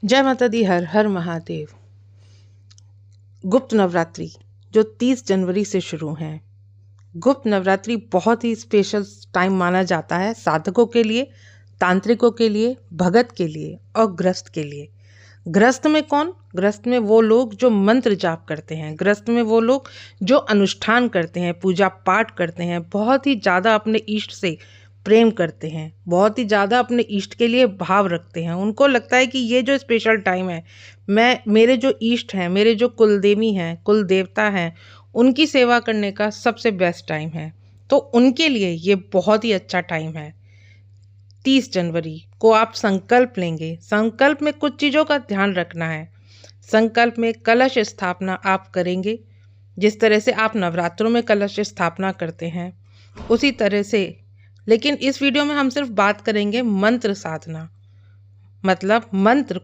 जय माता दी। हर हर महादेव। गुप्त नवरात्रि जो 30 जनवरी से शुरू हैं। गुप्त नवरात्रि बहुत ही स्पेशल टाइम माना जाता है साधकों के लिए, तांत्रिकों के लिए, भगत के लिए और ग्रस्त के लिए। ग्रस्त में कौन? ग्रस्त में वो लोग जो मंत्र जाप करते हैं, ग्रस्त में वो लोग जो अनुष्ठान करते हैं, पूजा पाठ करते हैं, बहुत ही ज़्यादा अपने इष्ट से प्रेम करते हैं, बहुत ही ज़्यादा अपने इष्ट के लिए भाव रखते हैं। उनको लगता है कि ये जो स्पेशल टाइम है, मेरे जो इष्ट हैं, मेरे जो कुलदेवी हैं, कुल देवता हैं, उनकी सेवा करने का सबसे बेस्ट टाइम है। तो उनके लिए ये बहुत ही अच्छा टाइम है। 30 जनवरी को आप संकल्प लेंगे। संकल्प में कुछ चीज़ों का ध्यान रखना है। संकल्प में कलश स्थापना आप करेंगे, जिस तरह से आप नवरात्रों में कलश स्थापना करते हैं उसी तरह से। लेकिन इस वीडियो में हम सिर्फ बात करेंगे मंत्र साधना, मतलब मंत्र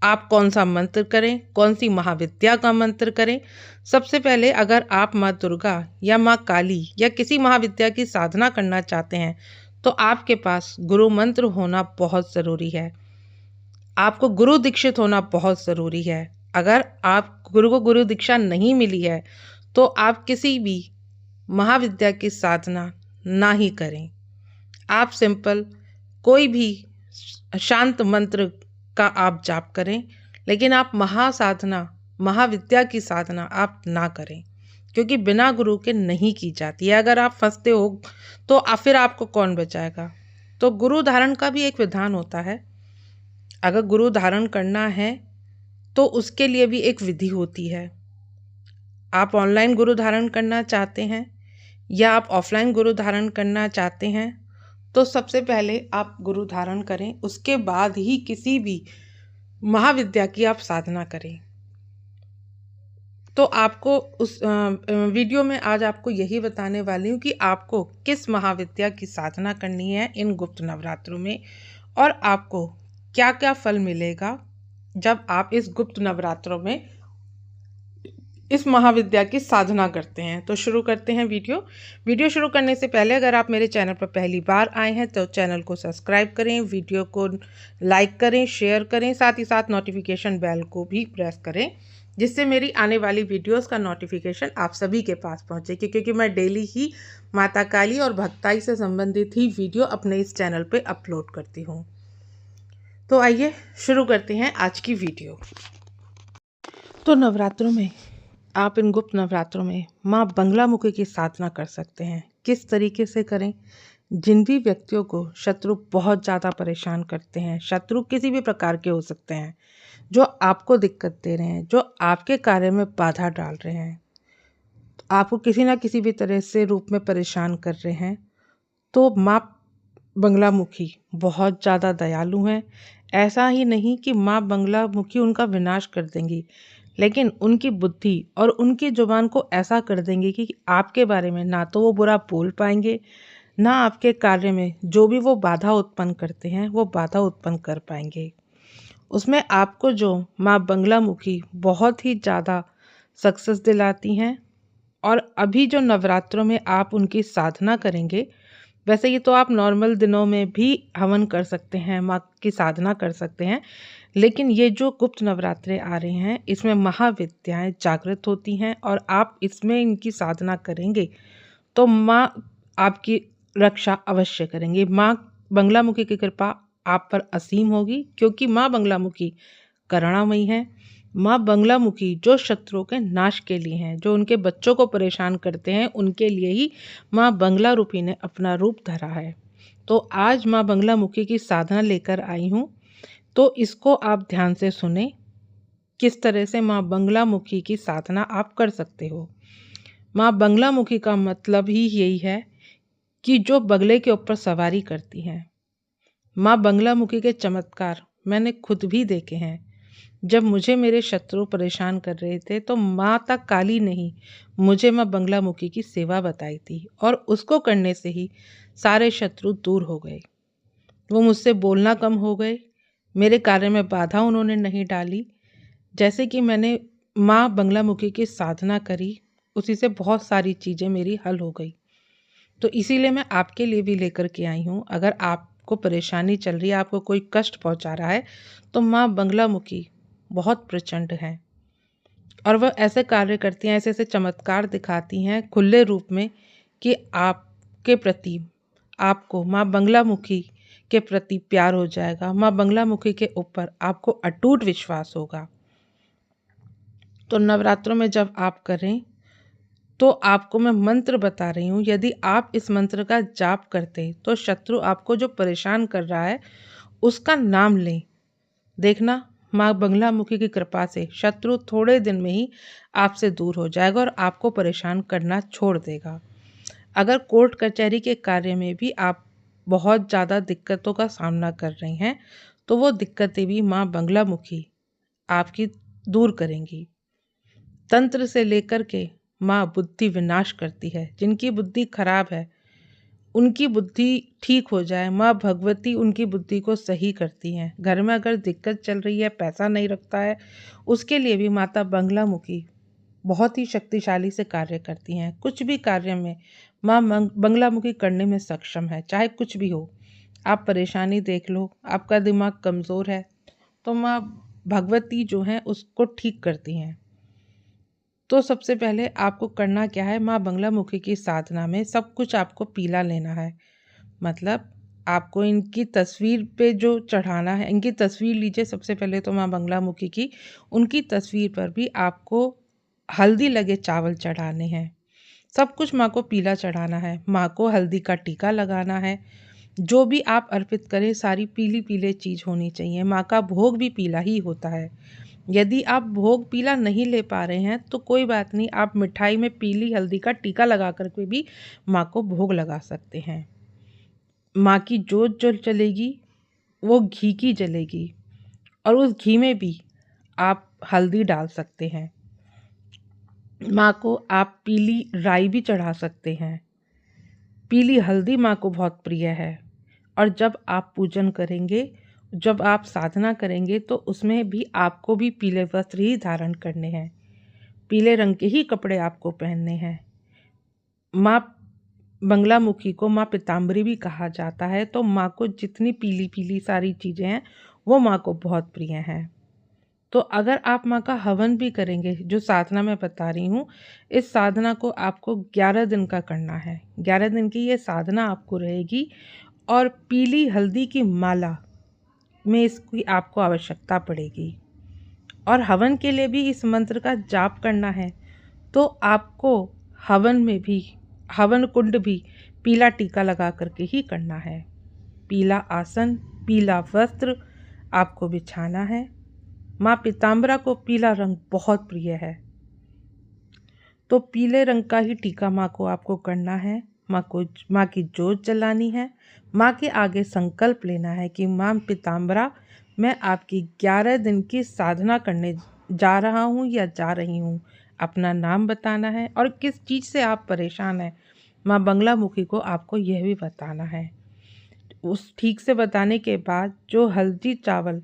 आप कौन सा मंत्र करें, कौन सी महाविद्या का मंत्र करें। सबसे पहले अगर आप माँ दुर्गा या माँ काली या किसी महाविद्या की साधना करना चाहते हैं तो आपके पास गुरु मंत्र होना बहुत ज़रूरी है। आपको गुरु दीक्षित होना बहुत ज़रूरी है। अगर आप गुरु को गुरु दीक्षा नहीं मिली है तो आप किसी भी महाविद्या की साधना ना ही करें। आप सिंपल कोई भी शांत मंत्र का आप जाप करें, लेकिन आप महासाधना, महाविद्या की साधना आप ना करें, क्योंकि बिना गुरु के नहीं की जाती है। अगर आप फंसते हो तो फिर आपको कौन बचाएगा। तो गुरु धारण का भी एक विधान होता है। अगर गुरु धारण करना है तो उसके लिए भी एक विधि होती है। आप ऑनलाइन गुरु धारण करना चाहते हैं या आप ऑफलाइन गुरु धारण करना चाहते हैं तो सबसे पहले आप गुरु धारण करें, उसके बाद ही किसी भी महाविद्या की आप साधना करें। तो आपको उस वीडियो में आज आपको यही बताने वाली हूँ कि आपको किस महाविद्या की साधना करनी है इन गुप्त नवरात्रों में, और आपको क्या क्या फल मिलेगा जब आप इस गुप्त नवरात्रों में इस महाविद्या की साधना करते हैं। तो शुरू करते हैं वीडियो शुरू करने से पहले अगर आप मेरे चैनल पर पहली बार आए हैं तो चैनल को सब्सक्राइब करें, वीडियो को लाइक करें, शेयर करें, साथ ही साथ नोटिफिकेशन बेल को भी प्रेस करें, जिससे मेरी आने वाली वीडियोस का नोटिफिकेशन आप सभी के पास पहुंचे। क्योंकि मैं डेली ही माता काली और भक्ताई से संबंधित ही वीडियो अपने इस चैनल पर अपलोड करती हूँ। तो आइए शुरू करते हैं आज की वीडियो। तो नवरात्रों में आप इन गुप्त नवरात्रों में माँ बंगलामुखी की साधना कर सकते हैं। किस तरीके से करें? जिन भी व्यक्तियों को शत्रु बहुत ज़्यादा परेशान करते हैं, शत्रु किसी भी प्रकार के हो सकते हैं, जो आपको दिक्कत दे रहे हैं, जो आपके कार्य में बाधा डाल रहे हैं, आपको किसी ना किसी भी तरह से रूप में परेशान कर रहे हैं, तो माँ बंगलामुखी बहुत ज़्यादा दयालु हैं। ऐसा ही नहीं कि माँ बंगलामुखी उनका विनाश कर देंगी, लेकिन उनकी बुद्धि और उनकी जुबान को ऐसा कर देंगे कि आपके बारे में ना तो वो बुरा बोल पाएंगे, ना आपके कार्य में जो भी वो बाधा उत्पन्न करते हैं वो बाधा उत्पन्न कर पाएंगे। उसमें आपको जो माँ बंगलामुखी बहुत ही ज़्यादा सक्सेस दिलाती हैं। और अभी जो नवरात्रों में आप उनकी साधना करेंगे, वैसे ये तो आप नॉर्मल दिनों में भी हवन कर सकते हैं, माँ की साधना कर सकते हैं, लेकिन ये जो गुप्त नवरात्रे आ रहे हैं इसमें महाविद्याएं जागृत होती हैं और आप इसमें इनकी साधना करेंगे तो माँ आपकी रक्षा अवश्य करेंगी। माँ बंगलामुखी की कृपा आप पर असीम होगी, क्योंकि माँ बंगलामुखी करुणामयी है। माँ बंगलामुखी जो शत्रुओं के नाश के लिए हैं, जो उनके बच्चों को परेशान करते हैं, उनके लिए ही माँ बंगला रूपी ने अपना रूप धरा है। तो आज माँ बंगलामुखी की साधना लेकर आई हूँ, तो इसको आप ध्यान से सुने। किस तरह से माँ बंगलामुखी की साधना आप कर सकते हो। माँ बंगलामुखी का मतलब ही यही है कि जो बगले के ऊपर सवारी करती हैं। माँ बंगलामुखी के चमत्कार मैंने खुद भी देखे हैं। जब मुझे मेरे शत्रु परेशान कर रहे थे तो माता काली ने ही मुझे माँ बंगलामुखी की सेवा बताई थी, और उसको करने से ही सारे शत्रु दूर हो गए। वो मुझसे बोलना कम हो गए, मेरे कार्य में बाधा उन्होंने नहीं डाली। जैसे कि मैंने माँ बंगलामुखी की साधना करी, उसी से बहुत सारी चीज़ें मेरी हल हो गई। तो इसीलिए मैं आपके लिए भी लेकर के आई हूँ। अगर आप आपको परेशानी चल रही है, आपको कोई कष्ट पहुंचा रहा है, तो माँ बंगलामुखी बहुत प्रचंड है और वह ऐसे कार्य करती हैं, ऐसे ऐसे चमत्कार दिखाती हैं खुले रूप में कि आपके प्रति, आपको माँ बंगलामुखी के प्रति प्यार हो जाएगा। माँ बंगलामुखी के ऊपर आपको अटूट विश्वास होगा। तो नवरात्रों में जब आप करें तो आपको मैं मंत्र बता रही हूँ, यदि आप इस मंत्र का जाप करते तो शत्रु आपको जो परेशान कर रहा है उसका नाम लें, देखना माँ बंगलामुखी की कृपा से शत्रु थोड़े दिन में ही आपसे दूर हो जाएगा और आपको परेशान करना छोड़ देगा। अगर कोर्ट कचहरी के कार्य में भी आप बहुत ज़्यादा दिक्कतों का सामना कर रहे हैं तो वो दिक्कतें भी माँ बंगलामुखी आपकी दूर करेंगी। तंत्र से लेकर के माँ बुद्धि विनाश करती है, जिनकी बुद्धि खराब है उनकी बुद्धि ठीक हो जाए, माँ भगवती उनकी बुद्धि को सही करती हैं। घर में अगर दिक्कत चल रही है, पैसा नहीं रखता है, उसके लिए भी माता बंगलामुखी बहुत ही शक्तिशाली से कार्य करती हैं। कुछ भी कार्य में माँ बंगलामुखी करने में सक्षम है, चाहे कुछ भी हो। आप परेशानी देख लो, आपका दिमाग कमज़ोर है तो माँ भगवती जो हैं उसको ठीक करती हैं। तो सबसे पहले आपको करना क्या है, माँ बंगलामुखी की साधना में सब कुछ आपको पीला लेना है। मतलब आपको इनकी तस्वीर पे जो चढ़ाना है, इनकी तस्वीर लीजिए सबसे पहले तो माँ बंगलामुखी की, उनकी तस्वीर पर भी आपको हल्दी लगे चावल चढ़ाने हैं। सब कुछ माँ को पीला चढ़ाना है, माँ को हल्दी का टीका लगाना है। जो भी आप अर्पित करें सारी पीली पीले चीज़ होनी चाहिए। माँ का भोग भी पीला ही होता है। यदि आप भोग पीला नहीं ले पा रहे हैं तो कोई बात नहीं, आप मिठाई में पीली हल्दी का टीका लगा करके भी माँ को भोग लगा सकते हैं। माँ की जोत जो जलेगी वो घी की जलेगी और उस घी में भी आप हल्दी डाल सकते हैं। माँ को आप पीली राई भी चढ़ा सकते हैं। पीली हल्दी माँ को बहुत प्रिय है। और जब आप पूजन करेंगे, जब आप साधना करेंगे तो उसमें भी आपको भी पीले वस्त्र ही धारण करने हैं, पीले रंग के ही कपड़े आपको पहनने हैं। माँ बंगलामुखी को माँ पीताम्बरी भी कहा जाता है। तो माँ को जितनी पीली पीली सारी चीज़ें हैं वो माँ को बहुत प्रिय हैं। तो अगर आप माँ का हवन भी करेंगे, जो साधना मैं बता रही हूँ, इस साधना को आपको 11 दिन का करना है। 11 दिन की ये साधना आपको रहेगी और पीली हल्दी की माला में इसकी आपको आवश्यकता पड़ेगी। और हवन के लिए भी इस मंत्र का जाप करना है तो आपको हवन में भी, हवन कुंड भी पीला टीका लगा करके ही करना है। पीला आसन, पीला वस्त्र आपको बिछाना है। माँ पीताम्बरा को पीला रंग बहुत प्रिय है तो पीले रंग का ही टीका माँ को आपको करना है। माँ की जोत जलानी है। माँ के आगे संकल्प लेना है कि माँ पीताम्बरा, मैं आपकी 11 दिन की साधना करने जा रहा हूँ या जा रही हूँ। अपना नाम बताना है और किस चीज़ से आप परेशान हैं माँ बंगलामुखी को आपको यह भी बताना है। उस ठीक से बताने के बाद जो हल्दी चावल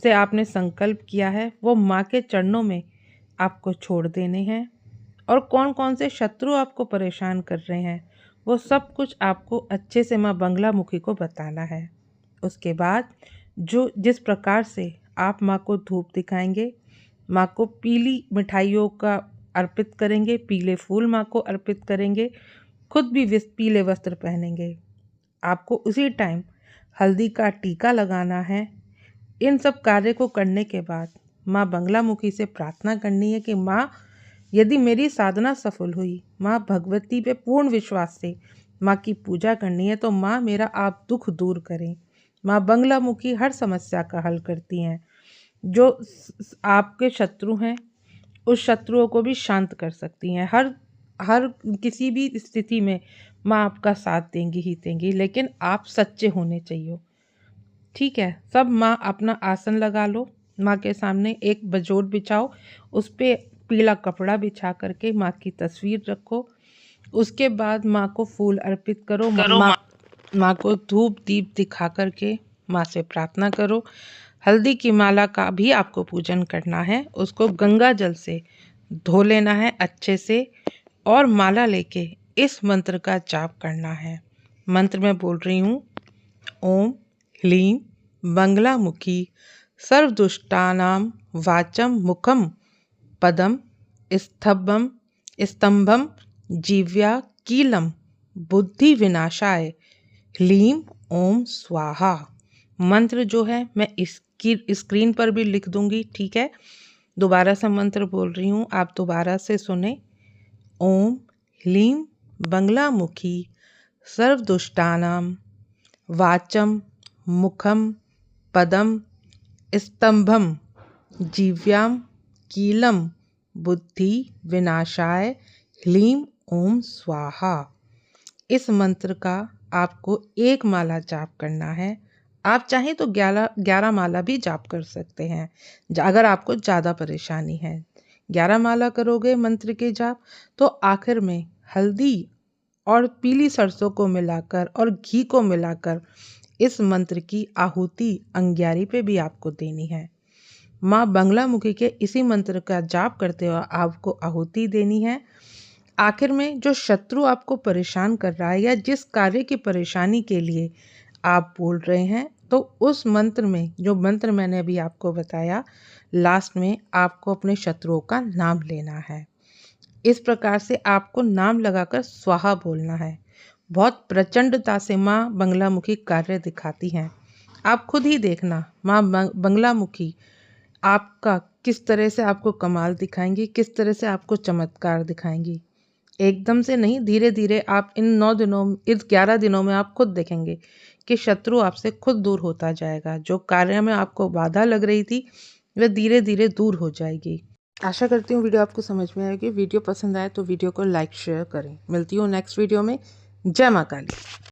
से आपने संकल्प किया है वो माँ के चरणों में आपको छोड़ देने हैं। और कौन कौन से शत्रु आपको परेशान कर रहे हैं वो सब कुछ आपको अच्छे से माँ बंगलामुखी को बताना है। उसके बाद जो जिस प्रकार से आप माँ को धूप दिखाएंगे, माँ को पीली मिठाइयों का अर्पित करेंगे, पीले फूल माँ को अर्पित करेंगे, खुद भी पीले वस्त्र पहनेंगे, आपको उसी टाइम हल्दी का टीका लगाना है। इन सब कार्य को करने के बाद माँ बंगलामुखी से प्रार्थना करनी है कि माँ, यदि मेरी साधना सफल हुई, माँ भगवती पे पूर्ण विश्वास से माँ की पूजा करनी है तो माँ मेरा आप दुख दूर करें। माँ बंगलामुखी हर समस्या का हल करती हैं। जो आपके शत्रु हैं उस शत्रुओं को भी शांत कर सकती हैं। हर हर किसी भी स्थिति में माँ आपका साथ देंगी ही देंगी, लेकिन आप सच्चे होने चाहिए। ठीक है, सब माँ अपना आसन लगा लो, माँ के सामने एक बजोट बिछाओ, उस पर पीला कपड़ा बिछा करके माँ की तस्वीर रखो। उसके बाद माँ को फूल अर्पित करो, माँ को धूप दीप दिखा करके माँ से प्रार्थना करो। हल्दी की माला का भी आपको पूजन करना है, उसको गंगा जल से धो लेना है अच्छे से और माला लेके इस मंत्र का जाप करना है। मंत्र मैं बोल रही हूँ, ओम ह्लीं बंगलामुखी सर्वदुष्टानां वाचं मुखं पदम स्तंभम जीव्या कीलम बुद्धि विनाशाय ह्लीं ओम स्वाहा। मंत्र जो है मैं इसकी स्क्रीन पर भी लिख दूंगी, ठीक है। दोबारा से मंत्र बोल रही हूँ, आप दोबारा से सुने। ओम ह्लीं बंगलामुखी सर्वदुष्टानां वाचं मुखं पदम स्तंभम जीव्यां कीलम बुद्धि विनाशाय ह्लीं ओम स्वाहा। इस मंत्र का आपको एक माला जाप करना है। आप चाहें तो 11 माला भी जाप कर सकते हैं अगर आपको ज़्यादा परेशानी है। 11 माला करोगे मंत्र के जाप तो आखिर में हल्दी और पीली सरसों को मिलाकर और घी को मिलाकर इस मंत्र की आहुति अंग्यारी पे भी आपको देनी है। माँ बंगलामुखी के इसी मंत्र का जाप करते हुए आपको आहुति देनी है। आखिर में जो शत्रु आपको परेशान कर रहा है या जिस कार्य की परेशानी के लिए आप बोल रहे हैं, तो उस मंत्र में जो मंत्र मैंने अभी आपको बताया, लास्ट में आपको अपने शत्रुओं का नाम लेना है। इस प्रकार से आपको नाम लगाकर स्वाहा बोलना है। बहुत प्रचंडता से माँ बंगलामुखी कार्य दिखाती हैं। आप खुद ही देखना माँ बंगलामुखी आपका किस तरह से आपको कमाल दिखाएंगी, किस तरह से आपको चमत्कार दिखाएंगी। एकदम से नहीं, धीरे धीरे आप इन 11 दिनों में आप खुद देखेंगे कि शत्रु आपसे खुद दूर होता जाएगा। जो कार्य में आपको बाधा लग रही थी वह धीरे धीरे दूर हो जाएगी। आशा करती हूँ वीडियो आपको समझ में आएगी। वीडियो पसंद आए तो वीडियो को लाइक शेयर करें। मिलती हूँ नेक्स्ट वीडियो में। जय माँ काली।